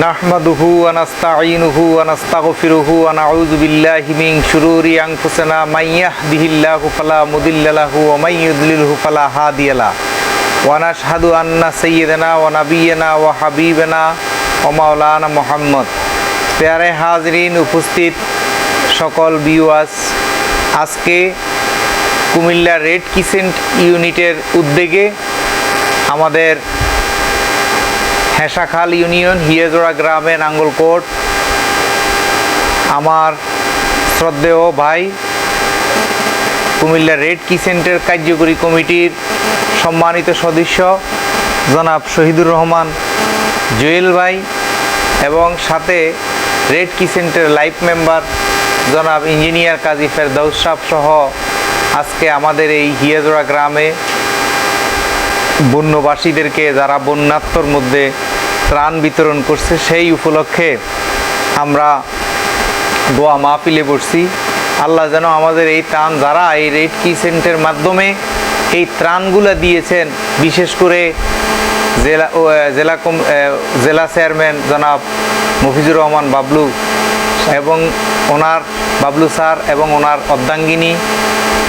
নাহমাদুহু ওয়া নাস্তাঈনুহু ওয়া নাস্তাগফিরুহু ওয়া নাউযু বিল্লাহি মিন শুরুরি আনফুসিনা মান ইয়াহদিহিল্লাহু ফালা মুদিল্লা লাহু ওয়া মান ইউদ্লিলহু ফালা হাদিয়া লাহু ওয়া নাশহাদু আন্না সাইয়্যিদানা ওয়া নাবিয়্যানা ওয়া হাবিবানা ওয়া মাওলানা মুহাম্মদ। প্যারে হাজরিন, উপস্থিত সকল ভিউয়ার্স, আজকে কুমিল্লা রেড ক্রিসেন্ট ইউনিটের উদ্যোগে আমাদের হেসাখাল ইউনিয়ন হিয়াজোড়া গ্রামে নাঙ্গলকোট আমার শ্রদ্ধেয় ভাই কুমিল্লা রেড ক্রিসেন্টের কার্যকরী কমিটির সম্মানিত সদস্য জনাব শহীদুর রহমান জুয়েল ভাই এবং সাথে রেড ক্রিসেন্টের লাইফ মেম্বার জনাব ইঞ্জিনিয়ার কাজী ফেরদাউস সাহেব সহ আজকে আমাদের এই হিয়াজোড়া গ্রামে বন্যবাসীদেরকে যারা বন্যাত্মর মধ্যে ত্রাণ বিতরণ করছে সেই উপলক্ষে আমরা দোয়া মাহফিলে বসছি। আল্লাহ যেন আমাদের এই ত্রাণ, যারা এই রেড ক্রিসেন্টের মাধ্যমে এই ত্রাণগুলো দিয়েছেন, বিশেষ করে জেলা চেয়ারম্যান জনাব মফিজুর রহমান বাবলু এবং ওনার বাবলু স্যার এবং ওনার অর্ধাঙ্গিনী,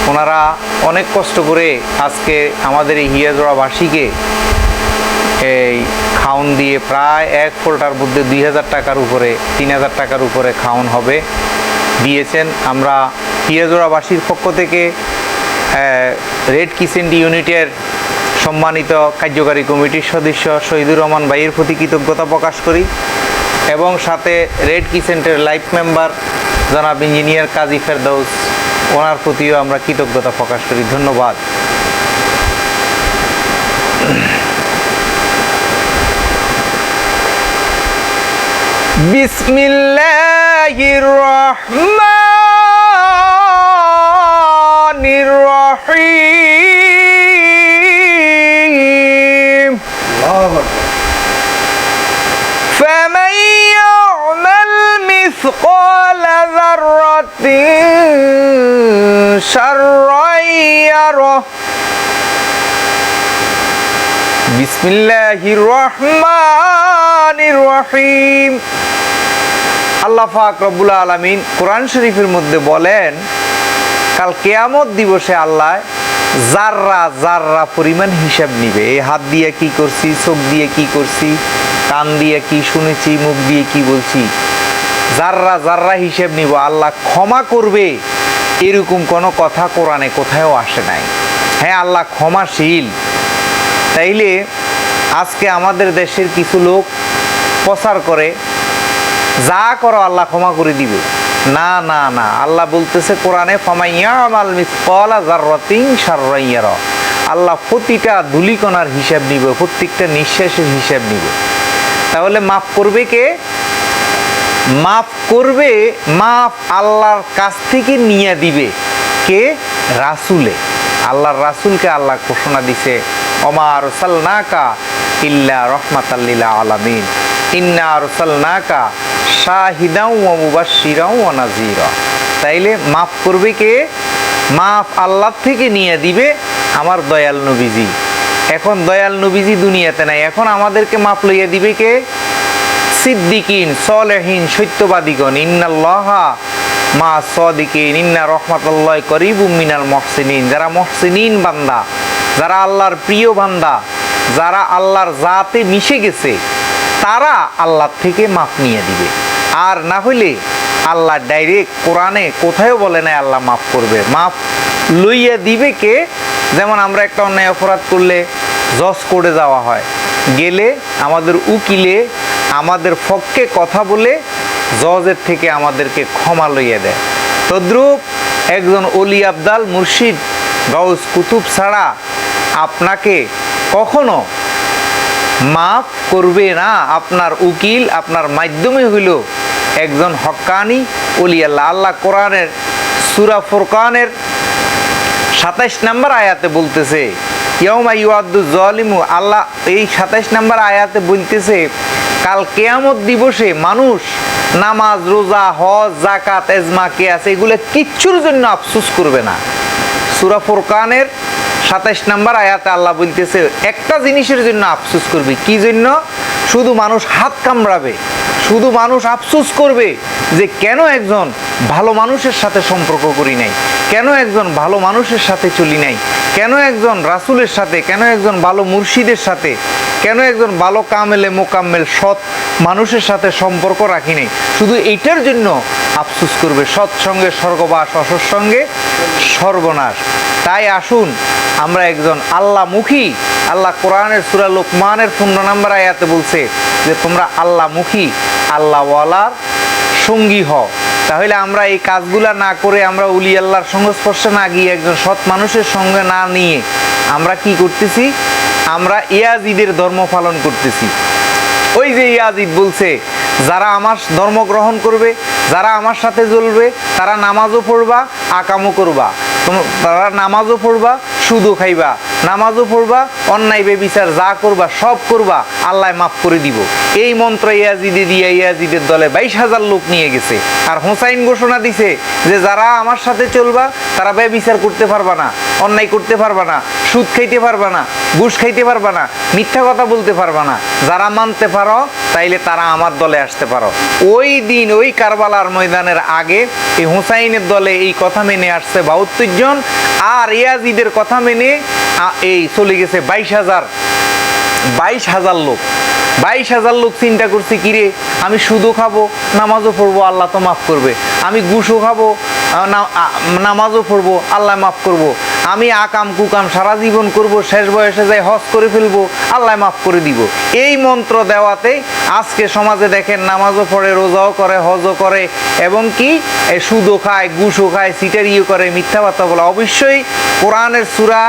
ওনারা অনেক কষ্ট করে আজকে আমাদের এই হিয়াজোড়াবাসীকে এই খাওন দিয়ে প্রায় এক ফোল্টার মধ্যে 2000 টাকার উপরে 3000 টাকার উপরে খাওন হবে দিয়েছেন। আমরা হিয়াজোড়াবাসীর পক্ষ থেকে রেড ক্রিসেন্ট ইউনিটের সম্মানিত কার্যকারী কমিটির সদস্য শহীদুর রহমান ভাইয়ের প্রতি কৃতজ্ঞতা প্রকাশ করি এবং সাথে রেড ক্রিসেন্টের লাইফ মেম্বার জনাব ইঞ্জিনিয়ার কাজী ফেরদাউস, ওনার প্রতিও আমরা কৃতজ্ঞতা প্রকাশ করি। ধন্যবাদ। বিসমিল্লাহির রহমানির রহিম। ফামান ইয়া'মাল মিসকালা যাররাতিন শাররান ইয়ারাহ। বিসমিল্লাহির রহমানির রহিম। আল্লাহ পাক রব্বুল আলামিন কোরআন শরীফের মধ্যে বলেন, কাল কিয়ামত দিবসে আল্লাহ জাররা জাররা পরিমাণ হিসাব নিবে। এই হাত দিয়ে কি করছি, চোখ দিয়ে কি করছি, কান দিয়ে কি শুনেছি, মুখ দিয়ে কি বলছি, জাররা জাররা হিসাব নিব। আল্লাহ ক্ষমা করবে এরকম কোনো কথা কোরআনে কোথাও আসে নাই। হ্যাঁ, আল্লাহ ক্ষমাশীল। তাইলে আজকে আমাদের দেশের কিছু লোক প্রচার করে যা করো আল্লাহ ক্ষমা করে দিবে। না না না, আল্লাহ বলতেছে কোরআনে, ফামান ইয়া'মাল মিসকালা যাররাতিন শাররান ইয়ারা। আল্লাহ প্রতিটা ধূলিকণার হিসাব নিবে, প্রত্যেকটা নিঃশ্বাসের হিসাব নিবে। তাহলে মাফ করবে কে? মাফ করবে, মাফ আল্লাহর কাছ থেকে নিয়ে দিবে কে? রাসূলে। আল্লাহর রাসূলকে আল্লাহ ঘোষণা দিছে, ওমা আরসালনাকা ইল্লা রাহমাতাল লিল আলামিন, ইন্না আরসালনাকা শাহিদাও ওয়া মুবাশশিরাও ওয়া নাযীরা। তাইলে মাফ করবে কে? মাফ আল্লাহ থেকে নিয়ে দিবে আমার দয়াল নবীজি। এখন দয়াল নবীজি দুনিয়াতে নাই, এখন আমাদেরকে মাফ লইয়া দিবে কে? সিদ্দিকিন, সলেহিন, সত্যবাদীগণ। ইন্নাল্লাহা মা সাদিকিন, ইন্না রাহমাতাল্লাহি করিবুম মিনাল মুহসিনিন। যারা মুহসিনিন বান্দা, যারা আল্লাহর প্রিয় বান্দা, যারা আল্লাহর জাতে মিশে গেছে, তারা আল্লাহ থেকে মাফ নিয়ে দিবে। আর না হইলে আল্লাহ ডাইরেক্ট কোরআনে কোথাও বলে নাই আল্লাহ মাফ করবে। মাফ লইয়া দিবে কে? যেমন আমরা একটা অন্যায় অপরাধ করলে জজ কোর্টে যাওয়া হয়, গেলে আমাদের উকিলে আমাদের পক্ষে কথা বলে জজের থেকে আমাদেরকে ক্ষমা লইয়া দেয়। তদ্রূপ একজন অলি আবদাল মুর্শিদ গাউস কুতুব ছাড়া আপনাকে কখনো মাফ করবে না। আপনার উকিল আপনার মাধ্যমে হইল একজন হক্কানি ওলি আল্লাহ। আল্লাহ কোরআনের সূরা ফুরকানের 27 নম্বর আয়াতে বলতেছে, ইয়াউমা ইউআদ্দু যালিমু। আল্লাহ এই 27 নম্বর আয়াতে বলতেছে, কাল কিয়ামত দিবসে মানুষ নামাজ, রোজা, হজ, যাকাত, এজমা, কিয়াস এগুলো কিচ্ছুর জন্য আফসোস করবে না। সূরা ফুরকানের 27 নম্বর আয়াতে আল্লাহ বলতেছে একটা জিনিসের জন্য আফসোস করবে। কি জন্য? শুধু মানুষ হাত কামড়াবে, শুধু মানুষ আফসোস করবে যে কেন একজন ভালো মানুষের সাথে সম্পর্ক করি নাই, কেন একজন ভালো মানুষের সাথে চলি নাই, কেন একজন রাসূলের সাথে, কেন একজন ভালো মুর্শিদের সাথে, কেন একজন ভালো কামেলে মোকাম্মেল সৎ মানুষের সাথে সম্পর্ক রাখি নাই। শুধু এইটার জন্য আফসোস করবে। সৎসঙ্গে স্বর্গবাস, অসৎসঙ্গে সর্বনাশ। তাই আসুন আমরা একজন আল্লাহমুখী, আল্লাহ কোরআনের সূরা লোকমানের 15 নম্বর আয়াতে বলছে যে তোমরা আল্লাহমুখী, আল্লাহওয়ালার সঙ্গী হও। তাহলে আমরা এই কাজগুলা না করে, আমরা উলি আল্লাহর সংস্পর্শে না গিয়ে, একজন সৎ মানুষের সঙ্গে না নিয়ে আমরা কি করতেছি? আমরা ইয়াজিদের ধর্ম পালন করতেছি। ওই যে ইয়াজিদ বলছে যারা আমার ধর্ম গ্রহণ করবে, যারা আমার সাথে চলবে, তারা নামাজও পড়বা, আকামও করবা, তারা নামাজও পড়বা, সুদও খাইবা, নামাজও পড়বা, অন্যায় বেবিচার যা করবা সব করবা, আল্লাহ মাফ করে দিব। এই মন্ত্র ইয়াজিদে দিয়ে ইয়াজিদের দলে 22,000 লোক নিয়ে গেছে। আর হোসাইন ঘোষণা দিছে যে যারা আমার সাথে চলবা তারা বেবিচার করতে পারবা না, অন্যায় করতে পারবা না, সুদ খাইতে পারবা না, ঘুষ খাইতে পারবা না, মিথ্যা কথা বলতে পারবা না। যারা মানতে পারো তাইলে তারা আমার দলে আসতে পারো। ওই দিন ওই কারবালার ময়দানের আগে এই হোসাইনের দলে এই কথা মেনে আসছে 72 জন, আর ইয়াজিদের কথা মেনে এই চলে গেছে 22,000 লোক। 22,000 লোক চিন্তা করছে কিরে, আমি সুদও খাবো, নামাজও পড়বো, আল্লাহ তো মাফ করবে। আমি ঘুষও খাবো, নামাজও পড়বো, আল্লাহ মাফ করবো। আমি আকাম কুকাম সারা জীবন করব, শেষ বয়সে যাই হজ করে ফেলবো, আল্লাহ মাফ করে দিব। এই মন্ত্র দেওয়াতে আজকে সমাজে দেখেন নামাজও পড়ে, রোজাও করে, হজও করে, এবং কি সুদও খায়, ঘুষও খায়, সিটারিও করে, মিথ্যা কথা বলে। অবশ্যই কোরআনের সূরা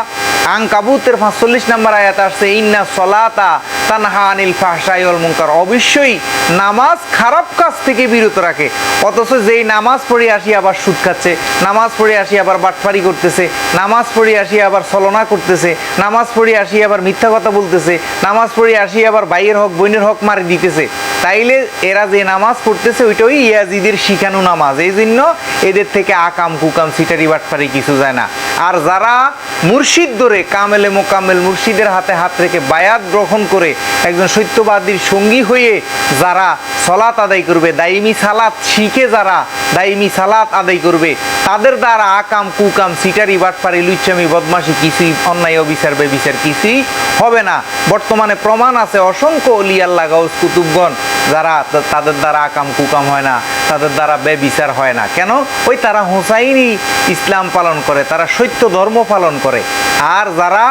আনকাবুতের 45 নম্বর আয়াত আসছে ইন্না সলাতা তানহা আনিল ফাহশাই ওয়াল মুনকার। অবশ্যই নামাজ খারাপ কাজ থেকে বিরত রাখে। অথচ যেই নামাজ পড়ে আসি আবার সুদ খাচ্ছে, নামাজ পড়ে আসি আবার বাটপারি করতেছে, নামাজ পড়ে আসি আবার ছলনা করতেছে, নামাজ পড়ে আসি আবার মিথ্যা কথা বলতেছে, নামাজ পড়ে আসি আবার ভাইয়ের হক বোনের হক মারি দিতেছে। তাইলে এরা যে নামাজ পড়তেছে ওইটাই ইয়াজিদের শিখানো নামাজ। এই জন্য এদের থেকে আকাম কুকাম সিটারি বাটপারি কিছু যায় না। আর যারা মুর্শিদ ধরে কামেলে মোকাম্মেল মুর্শিদের হাতে হাত রেখে বায়াত গ্রহণ করে একজন সত্যবাদীর সঙ্গী হয়ে যারা সালাত আদায় করবে, দাইমি সালাত শিখে যারা দাইমি সালাত আদায় করবে, তাদের দ্বারা আকাম কুকাম সিটারি বাটপারি লুচ্চামি বদমাশি কিছুই, অন্যায় অবিচার বেবিচার কিছুই হবে না। বর্তমানে প্রমাণ আছে অসংখ্য ওলি আল্লাহ গাউস কুতুবগণ যারা তাদের দ্বারা আকাম কুকাম হয় না, তাদের দ্বারা বেবিচার হয় না। কেন? ওই তারা হোসাইনি ইসলাম পালন করে, তারা সত্য ধর্ম পালন করে। আর যারা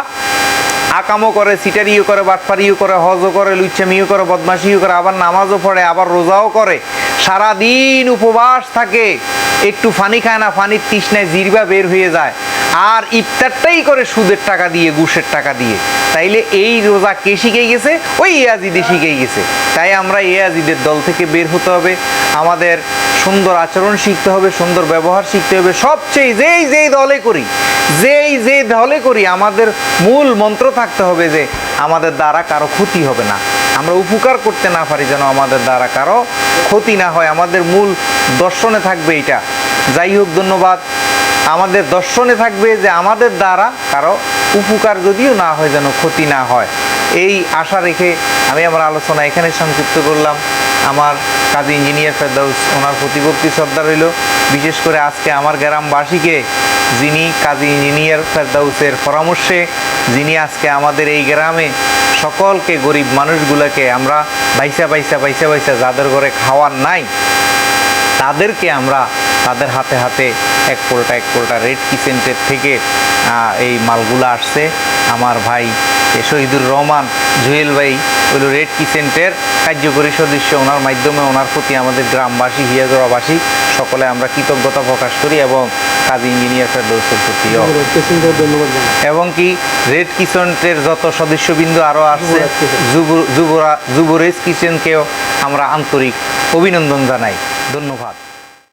আকামও করে, সিটারিও করে, বাটপারিও করে, হজও করে, লুচ্চামিও করে, বদমাশিও করে, আবার নামাজও পড়ে, আবার রোজাও করে, সারাদিন উপবাস থাকে, একটু পানি খায় না, পানির তৃষ্ণায় জিহ্বা বের হয়ে যায়, আর ইফতারটাই করে সুদের টাকা দিয়ে, ঘুষের টাকা দিয়ে। তাইলে এই রোজা কে শিখে গেছে? ওই ইয়াজিদে শিখে গেছে। তাই আমরা ইয়াজিদের দল থেকে বের হতে হবে, আমাদের সুন্দর আচরণ শিখতে হবে, সুন্দর ব্যবহার শিখতে হবে। সবচেয়ে যেই দলে করি, যে দলে করি, আমাদের মূল মন্ত্র থাকতে হবে যে আমাদের দ্বারা কারো ক্ষতি হবে না, আমরা উপকার করতে না পারি যেন আমাদের দ্বারা কারো ক্ষতি না হয়। আমাদের মূল দর্শনে থাকবে এটা। যাই হোক, ধন্যবাদ। আমাদের দর্শনে থাকবে যে আমাদের দ্বারা কারো উপকার যদিও না হয় যেন ক্ষতি না হয়। এই আশা রেখে আমি আমার আলোচনা এখানে সংক্ষিপ্ত করলাম। আমার কাজী ইঞ্জিনিয়ার ফেরদাউস, ওনার প্রতি ভক্তি শ্রদ্ধা রইল। বিশেষ করে আজকে আমার গ্রামবাসীকে, যিনি কাজী ইঞ্জিনিয়ার ফেরদাউসের পরামর্শে, যিনি আজকে আমাদের এই গ্রামে সকলকে, গরিব মানুষগুলোকে আমরা বাইসা যাদের ঘরে খাওয়ার নাই, তাদেরকে আমরা তাদের হাতে হাতে এক পোলটা রেড কিচেন্টের থেকে এই মালগুলো আসছে। আমার ভাই শহীদুর রহমান জুয়েল ভাই হইল রেড কিচেন্টের কার্যকরী সদস্য। ওনার মাধ্যমে ওনার প্রতি আমাদের গ্রামবাসী, হিয়াজোড়াবাসী সকলে আমরা কৃতজ্ঞতা প্রকাশ করি, এবং কাজী ইঞ্জিনিয়ার ফেরদাউসের প্রতিও এবং কি রেড কিচেন্টের যত সদস্যবৃন্দ আরও আসছে, যুবরাজ কিচেনকেও আমরা আন্তরিক অভিনন্দন জানাই। ধন্যবাদ।